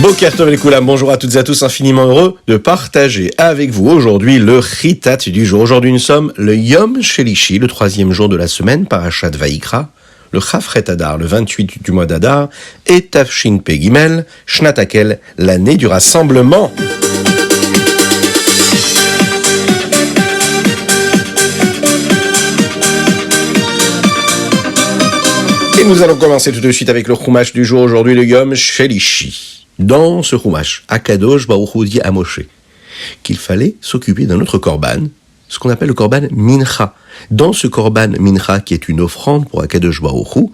Boker Tov Lekoulam, bonjour à toutes et à tous, infiniment heureux de partager avec vous aujourd'hui le Chitat du jour. Aujourd'hui nous sommes le Yom Shelishi, le 3e jour de la semaine, Parashat Vayikra, le Chafret Adar, le 28 du mois d'Adar, et Tafshin Pei Gimel, Shnatakel, l'année du rassemblement. Et nous allons commencer tout de suite avec le Chumash du jour, aujourd'hui le Yom Shelishi. Dans ce Chumash, Akadosh Baruch Hu dit à Moshe qu'il fallait s'occuper d'un autre korban, ce qu'on appelle le korban mincha. Dans ce korban mincha, qui est une offrande pour Akadosh Baruch Hu,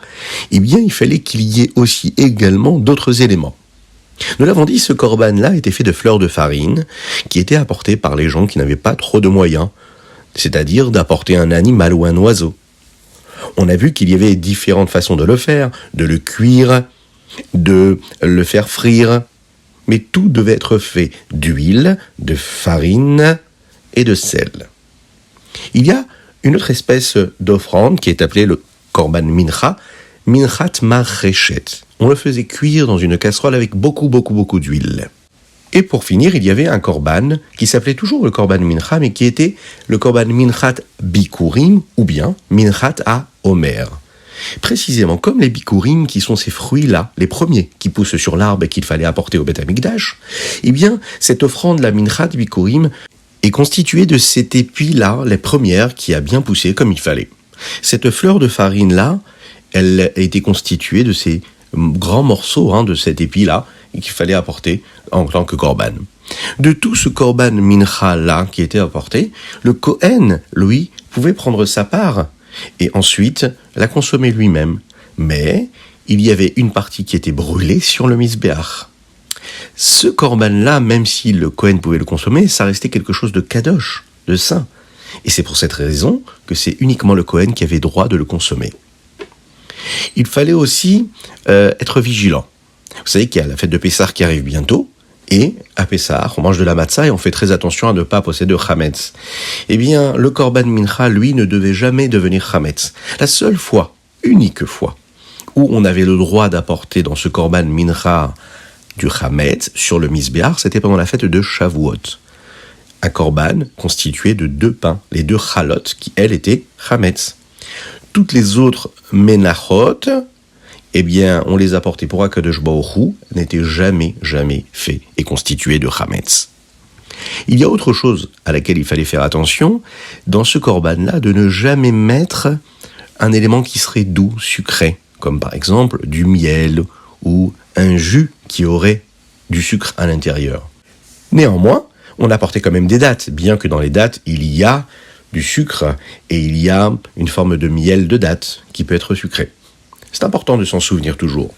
eh bien, il fallait qu'il y ait aussi également d'autres éléments. Nous l'avons dit, ce korban-là était fait de fleurs de farine, qui étaient apportées par les gens qui n'avaient pas trop de moyens, c'est-à-dire d'apporter un animal ou un oiseau. On a vu qu'il y avait différentes façons de le faire, de le cuire, de le faire frire, mais tout devait être fait d'huile, de farine et de sel. Il y a une autre espèce d'offrande qui est appelée le korban mincha, minchat marechet. On le faisait cuire dans une casserole avec beaucoup d'huile. Et pour finir, il y avait un korban qui s'appelait toujours le korban mincha, mais qui était le korban minchat bikurim ou bien minchat à Omer. Précisément comme les bikurim, qui sont ces fruits-là, les premiers qui poussent sur l'arbre et qu'il fallait apporter au Beth Amikdash, eh bien, cette offrande, la minchat bikurim, est constituée de cet épi-là, les premières, qui a bien poussé comme il fallait. Cette fleur de farine-là, elle a été constituée de ces grands morceaux de cet épi-là qu'il fallait apporter en tant que korban. De tout ce korban mincha-là qui était apporté, le Kohen, lui, pouvait prendre sa part et ensuite la consommer lui-même. Mais il y avait une partie qui était brûlée sur le misbéach. Ce korban-là, même si le Kohen pouvait le consommer, ça restait quelque chose de kadosh, de saint. Et c'est pour cette raison que c'est uniquement le Kohen qui avait droit de le consommer. Il fallait aussi être vigilant. Vous savez qu'il y a la fête de Pessah qui arrive bientôt, et à Pessah, on mange de la matzah et on fait très attention à ne pas posséder de chametz. Eh bien, le korban mincha, lui, ne devait jamais devenir chametz. La seule fois, unique fois, où on avait le droit d'apporter dans ce korban mincha du chametz sur le misbéach, c'était pendant la fête de Shavuot. Un korban constitué de 2 pains, les 2 chalot, qui, elles, étaient chametz. Toutes les autres menachot, eh bien, on les apportait pour Akadosh Baruch Hu, n'étaient jamais fait et constitués de chametz. Il y a autre chose à laquelle il fallait faire attention, dans ce korban-là, de ne jamais mettre un élément qui serait doux, sucré, comme par exemple du miel ou un jus qui aurait du sucre à l'intérieur. Néanmoins, on apportait quand même des dattes, bien que dans les dattes, il y a du sucre et il y a une forme de miel de date qui peut être sucré. C'est important de s'en souvenir toujours.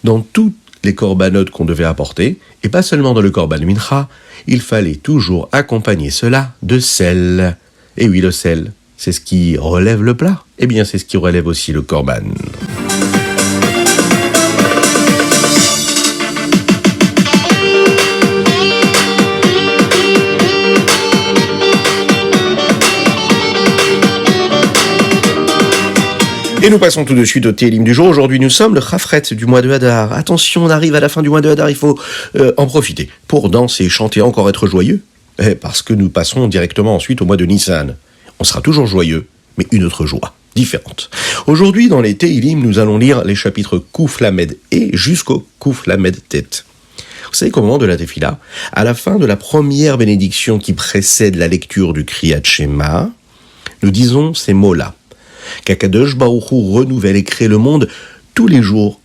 Dans toutes les corbanotes qu'on devait apporter, et pas seulement dans le korban mincha, il fallait toujours accompagner cela de sel. Et oui, le sel, c'est ce qui relève le plat. Eh bien, c'est ce qui relève aussi le korban. Et nous passons tout de suite au Télim du jour. Aujourd'hui, nous sommes le Chafret du mois de Hadar. Attention, on arrive à la fin du mois de Hadar, il faut en profiter pour danser, chanter, encore être joyeux. Parce que nous passons directement ensuite au mois de Nissan. On sera toujours joyeux, mais une autre joie, différente. Aujourd'hui, dans les Télim, nous allons lire les chapitres Kouf Lamed et jusqu'au Kouf Lamed Tet. Vous savez qu'au moment de la Tefila, à la fin de la première bénédiction qui précède la lecture du Kriyat Shema, nous disons ces mots-là. Qu'Akadosh Baruch Hu renouvelle et crée le monde tous les jours.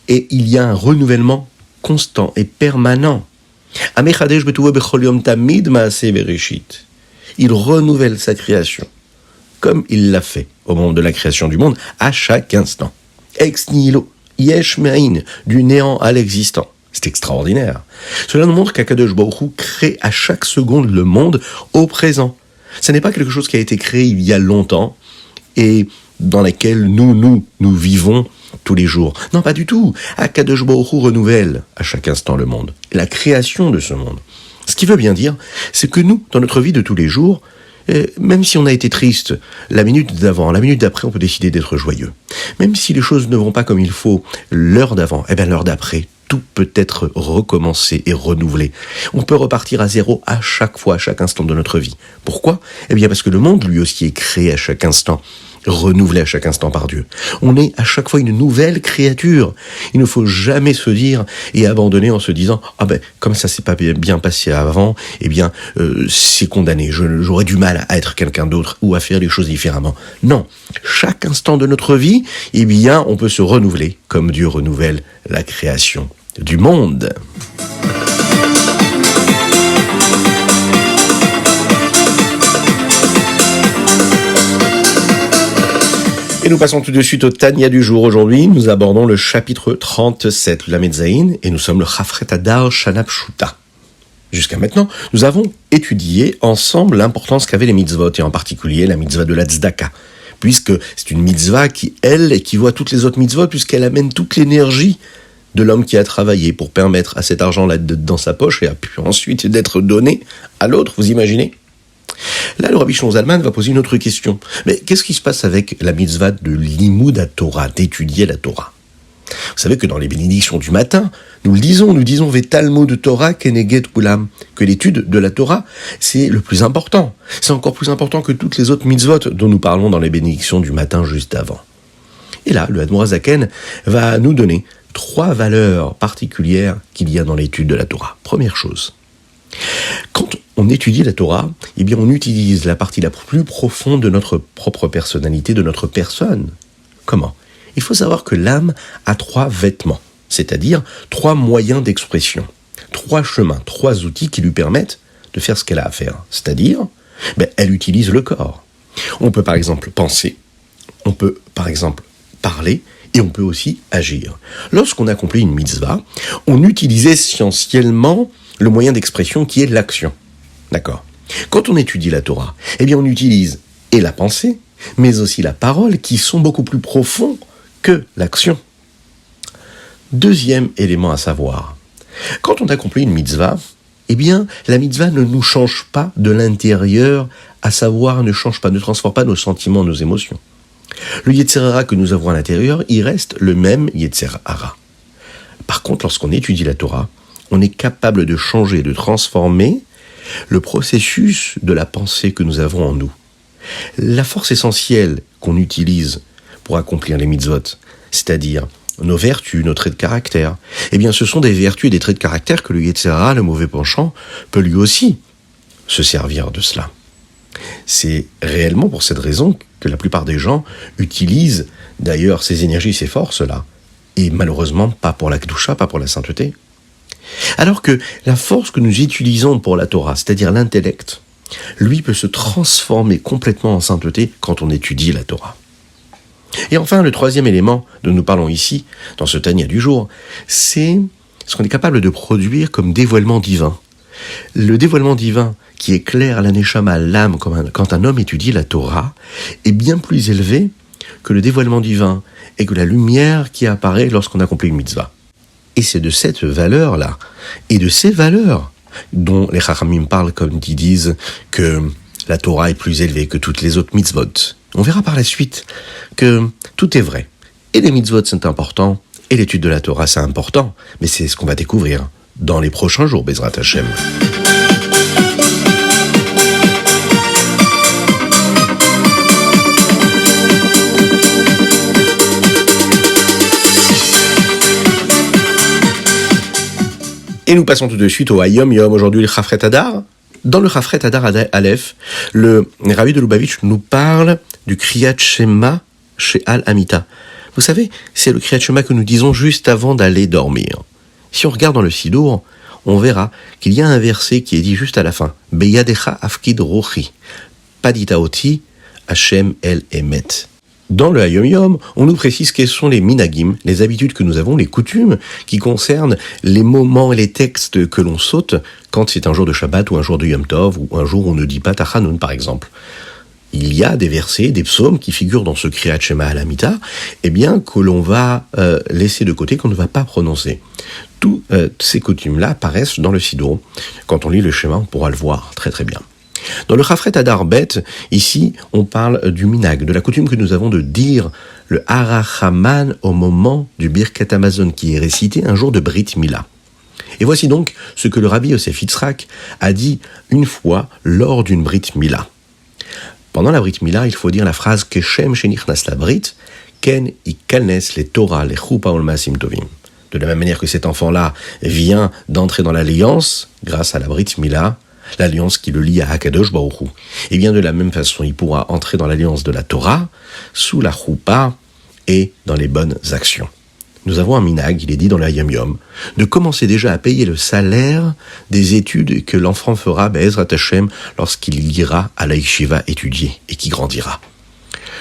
Et il y a un renouvellement constant et permanent. Il renouvelle sa création, comme il l'a fait au moment de la création du monde, à chaque instant. Ex nihilo, yesh me'ain, du néant à l'existant. C'est extraordinaire. Cela nous montre qu'Akadosh Baruch Hu crée à chaque seconde le monde au présent. Ce n'est pas quelque chose qui a été créé il y a longtemps, et dans laquelle nous vivons tous les jours. Non, pas du tout. Akadosh Baruch Hu renouvelle à chaque instant le monde, la création de ce monde. Ce qui veut bien dire, c'est que nous, dans notre vie de tous les jours, même si on a été triste la minute d'avant, la minute d'après, on peut décider d'être joyeux. Même si les choses ne vont pas comme il faut l'heure d'avant, l'heure d'après, tout peut être recommencé et renouvelé. On peut repartir à zéro à chaque fois, à chaque instant de notre vie. Pourquoi ? Eh bien parce que le monde lui aussi est créé à chaque instant, renouvelé à chaque instant par Dieu. On est à chaque fois une nouvelle créature. Il ne faut jamais se dire et abandonner en se disant « Ah ben, comme ça s'est pas bien passé avant, eh bien, c'est condamné. J'aurais du mal à être quelqu'un d'autre ou à faire les choses différemment. » Non. Chaque instant de notre vie, eh bien, on peut se renouveler comme Dieu renouvelle la création du monde. Et nous passons tout de suite au Tanya du jour. Aujourd'hui, nous abordons le chapitre 37, la Metzaïn, et nous sommes le Chafret Adar Shana Pshuta. Jusqu'à maintenant, nous avons étudié ensemble l'importance qu'avaient les mitzvot, et en particulier la mitzvah de la tzedaka, puisque c'est une mitzvah qui, elle, équivaut à toutes les autres mitzvot, puisqu'elle amène toute l'énergie de l'homme qui a travaillé pour permettre à cet argent-là dans sa poche et a pu ensuite d'être donné à l'autre, vous imaginez ? Là, le Rabbi Shlomo Zalman va poser une autre question. Mais qu'est-ce qui se passe avec la mitzvah de l'imoud à Torah, d'étudier la Torah ? Vous savez que dans les bénédictions du matin, nous disons Ve Talmud Torah Keneged Kulam, que l'étude de la Torah, c'est le plus important. C'est encore plus important que toutes les autres mitzvot dont nous parlons dans les bénédictions du matin juste avant. Et là, le Admor HaZaken va nous donner 3 valeurs particulières qu'il y a dans l'étude de la Torah. Première chose, quand on étudie la Torah, eh bien on utilise la partie la plus profonde de notre propre personnalité, de notre personne. Comment ? Il faut savoir que l'âme a 3 vêtements, c'est-à-dire 3 moyens d'expression, 3 chemins, 3 outils qui lui permettent de faire ce qu'elle a à faire. C'est-à-dire, elle utilise le corps. On peut par exemple penser, on peut par exemple parler, et on peut aussi agir. Lorsqu'on accomplit une mitzvah, on utilise essentiellement le moyen d'expression qui est l'action. D'accord ? Quand on étudie la Torah, eh bien on utilise et la pensée, mais aussi la parole, qui sont beaucoup plus profonds que l'action. Deuxième élément à savoir, quand on accomplit une mitzvah, eh bien la mitzvah ne nous change pas de l'intérieur, à savoir ne transforme pas nos sentiments, nos émotions. Le Yetzer Hara que nous avons à l'intérieur, il reste le même Yetzer Hara. Par contre, lorsqu'on étudie la Torah, on est capable de changer, de transformer le processus de la pensée que nous avons en nous. La force essentielle qu'on utilise pour accomplir les mitzvot, c'est-à-dire nos vertus, nos traits de caractère, eh bien ce sont des vertus et des traits de caractère que le Yetzer Hara, le mauvais penchant, peut lui aussi se servir de cela. C'est réellement pour cette raison que la plupart des gens utilisent d'ailleurs ces énergies, ces forces-là, et malheureusement pas pour la Kedusha, pas pour la sainteté. Alors que la force que nous utilisons pour la Torah, c'est-à-dire l'intellect, lui peut se transformer complètement en sainteté quand on étudie la Torah. Et enfin, le 3e élément dont nous parlons ici, dans ce Tanya du jour, c'est ce qu'on est capable de produire comme dévoilement divin. Le dévoilement divin qui éclaire la Neshama, l'âme, quand un homme étudie la Torah, est bien plus élevé que le dévoilement divin et que la lumière qui apparaît lorsqu'on accomplit une mitzvah. Et c'est de cette valeur-là, et de ces valeurs, dont les Chachamim parlent comme ils disent que la Torah est plus élevée que toutes les autres mitzvot. On verra par la suite que tout est vrai. Et les mitzvot sont importants, et l'étude de la Torah c'est important, mais c'est ce qu'on va découvrir dans les prochains jours, Bezrat Hashem. Et nous passons tout de suite au Hayom Yom, aujourd'hui le Chafret Adar. Dans le Chafret Adar Aleph, le Rabbi de Lubavitch nous parle du Kriyat Shema chez Al-Amita. Vous savez, c'est le Kriyat Shema que nous disons juste avant d'aller dormir. Si on regarde dans le Sidour, on verra qu'il y a un verset qui est dit juste à la fin. Beyadecha afkid rochi, paditaoti Hashem el emet. Dans le Hayom Yom, on nous précise quels sont les minagim, les habitudes que nous avons, les coutumes qui concernent les moments et les textes que l'on saute quand c'est un jour de Shabbat ou un jour de Yom Tov ou un jour où on ne dit pas Tachanun par exemple. Il y a des versets, des psaumes qui figurent dans ce Kriyat Shema Al-Amita, eh bien que l'on va laisser de côté, qu'on ne va pas prononcer. Toutes ces coutumes-là apparaissent dans le Sidour. Quand on lit le schéma, on pourra le voir très très bien. Dans le Chafret Adar Bet, ici, on parle du minag, de la coutume que nous avons de dire le Harachaman au moment du Birkat Hamazon qui est récité un jour de Brit Mila. Et voici donc ce que le Rabbi Yosef Yitzhak a dit une fois lors d'une Brit Mila. Pendant la Brit Mila, il faut dire la phrase Keshem shenichnas la Brit, ken ikalnes le Torah le chupa ol maasim tovim. De la même manière que cet enfant-là vient d'entrer dans l'alliance grâce à la Brit Mila, l'alliance qui le lie à Hakadosh Baruch Hu. Et bien de la même façon, il pourra entrer dans l'alliance de la Torah, sous la choupa et dans les bonnes actions. Nous avons un minag, il est dit dans la Yom Yom, de commencer déjà à payer le salaire des études que l'enfant fera Be'ezrat Hashem lorsqu'il ira à la yeshiva étudier et qui grandira.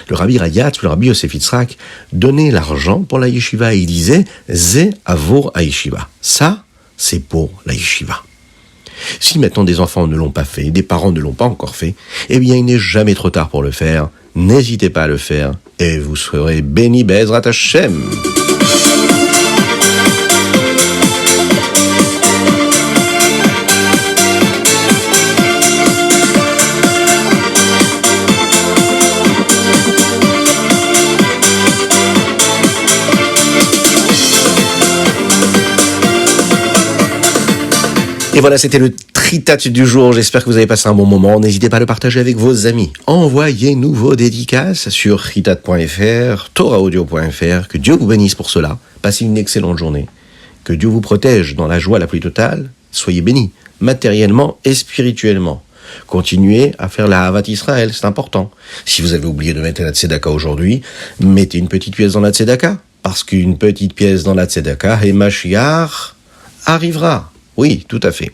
Le Rabbi Rayatz, le Rabbi Yosef Yitzhak, donnait l'argent pour la yeshiva et il disait « Ze avor ha yeshiva ». Ça, c'est pour la yeshiva. Si maintenant des enfants ne l'ont pas fait, des parents ne l'ont pas encore fait, eh bien il n'est jamais trop tard pour le faire. N'hésitez pas à le faire et vous serez bénis Be'ezrat Hashem. Et voilà, c'était le Tritat du jour. J'espère que vous avez passé un bon moment. N'hésitez pas à le partager avec vos amis. Envoyez-nous vos dédicaces sur ritat.fr, torahaudio.fr. Que Dieu vous bénisse pour cela. Passez une excellente journée. Que Dieu vous protège dans la joie la plus totale. Soyez bénis, matériellement et spirituellement. Continuez à faire la Havat Israël, c'est important. Si vous avez oublié de mettre la tzedaka aujourd'hui, mettez une petite pièce dans la tzedaka. Parce qu'une petite pièce dans la tzedaka, et Mashiach arrivera. Oui, tout à fait.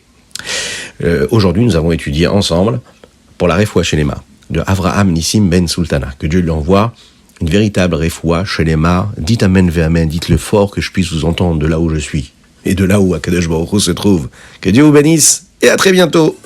Aujourd'hui, nous avons étudié ensemble pour la Refoua Shelema de Avraham Nissim Ben Sultana. Que Dieu lui envoie une véritable Refoua Shelema. Dites Amen ve Amen, dites-le fort que je puisse vous entendre de là où je suis et de là où Akadosh Baruch Hu se trouve. Que Dieu vous bénisse et à très bientôt.